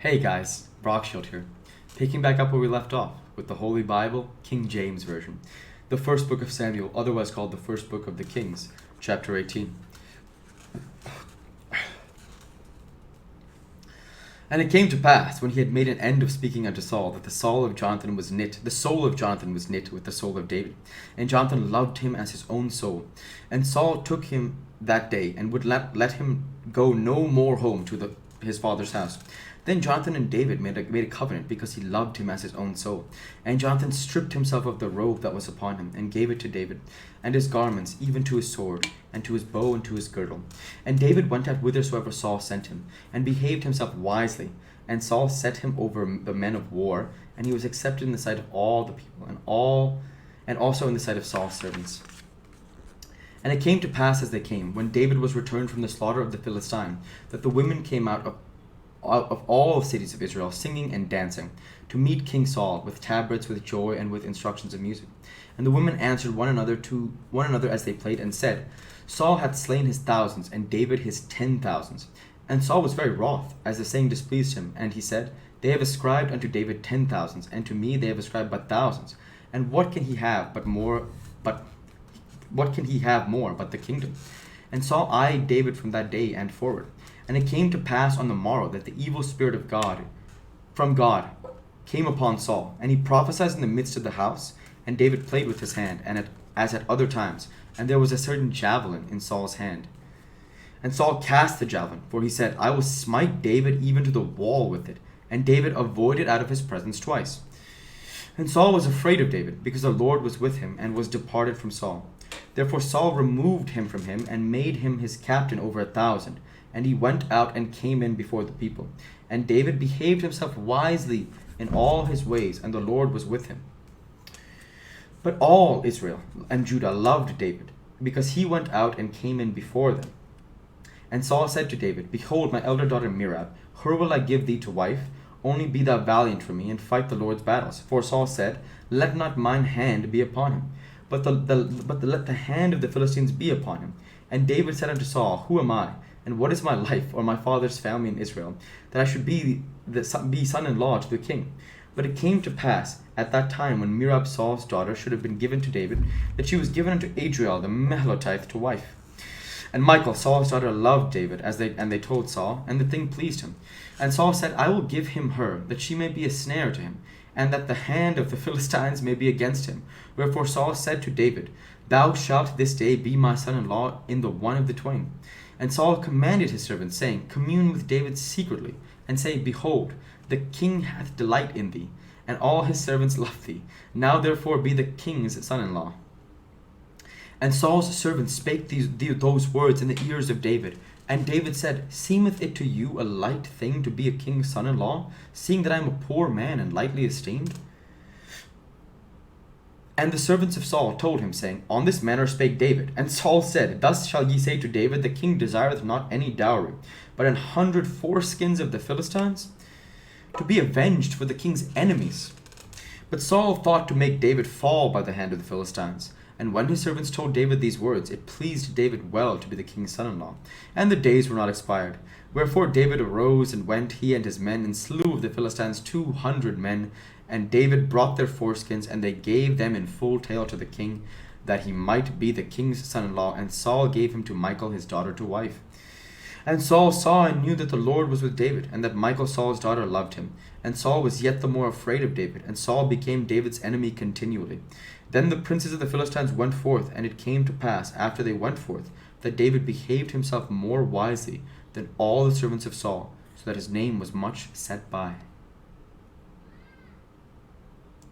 Hey guys, Brockshield here, picking back up where we left off with the Holy Bible, King James Version, the first book of Samuel, otherwise called the first book of the Kings, chapter 18. And it came to pass, when he had made an end of speaking unto Saul, that the soul of Jonathan was knit with the soul of David. And Jonathan loved him as his own soul. And Saul took him that day, and would let him go no more home to his father's house. Then Jonathan and David made a covenant, because he loved him as his own soul. And Jonathan stripped himself of the robe that was upon him, and gave it to David, and his garments, even to his sword, and to his bow, and to his girdle. And David went out whithersoever Saul sent him, and behaved himself wisely. And Saul set him over the men of war, and he was accepted in the sight of all the people, and also in the sight of Saul's servants. And it came to pass as they came, when David was returned from the slaughter of the Philistine, that the women came out of all the cities of Israel, singing and dancing, to meet King Saul, with tabrets, with joy, and with instructions of music. And the women answered one another as they played, and said, Saul hath slain his thousands, and David his 10,000s. And Saul was very wroth, as the saying displeased him. And he said, They have ascribed unto David 10,000s, and to me they have ascribed but thousands. And what can he have more but the kingdom? And Saul eyed David from that day and forward. And it came to pass on the morrow that the evil spirit of God, from God, came upon Saul. And he prophesied in the midst of the house. And David played with his hand, as at other times. And there was a certain javelin in Saul's hand. And Saul cast the javelin, for he said, I will smite David even to the wall with it. And David avoided out of his presence twice. And Saul was afraid of David, because the Lord was with him, and was departed from Saul. Therefore Saul removed him from him, and made him his captain over 1,000. And he went out and came in before the people. And David behaved himself wisely in all his ways, and the Lord was with him. But all Israel and Judah loved David, because he went out and came in before them. And Saul said to David, Behold, my elder daughter Merab, her will I give thee to wife. Only be thou valiant for me, and fight the Lord's battles. For Saul said, Let not mine hand be upon him, but let the hand of the Philistines be upon him. And David said unto Saul, Who am I? And what is my life, or my father's family in Israel, that I should be son-in-law to the king? But it came to pass at that time, when Merab Saul's daughter should have been given to David, that she was given unto Adriel the Meholitite to wife. And Michal, Saul's daughter, loved David, and they told Saul, and the thing pleased him. And Saul said, I will give him her, that she may be a snare to him, and that the hand of the Philistines may be against him. Wherefore Saul said to David, Thou shalt this day be my son-in-law in the one of the twain. And Saul commanded his servants, saying, Commune with David secretly, and say, Behold, the king hath delight in thee, and all his servants love thee. Now therefore be the king's son-in-law. And Saul's servants spake those words in the ears of David. And David said, Seemeth it to you a light thing to be a king's son-in-law, seeing that I am a poor man and lightly esteemed? And the servants of Saul told him, saying, On this manner spake David. And Saul said, Thus shall ye say to David, The king desireth not any dowry, but 100 foreskins of the Philistines, to be avenged for the king's enemies. But Saul thought to make David fall by the hand of the Philistines. And when his servants told David these words, it pleased David well to be the king's son-in-law. And the days were not expired. Wherefore David arose and went, he and his men, and slew of the Philistines 200 men. And David brought their foreskins, and they gave them in full tale to the king, that he might be the king's son-in-law. And Saul gave him to Michal his daughter to wife. And Saul saw and knew that the Lord was with David, and that Michal Saul's daughter loved him. And Saul was yet the more afraid of David, and Saul became David's enemy continually. Then the princes of the Philistines went forth, and it came to pass, after they went forth, that David behaved himself more wisely than all the servants of Saul, so that his name was much set by.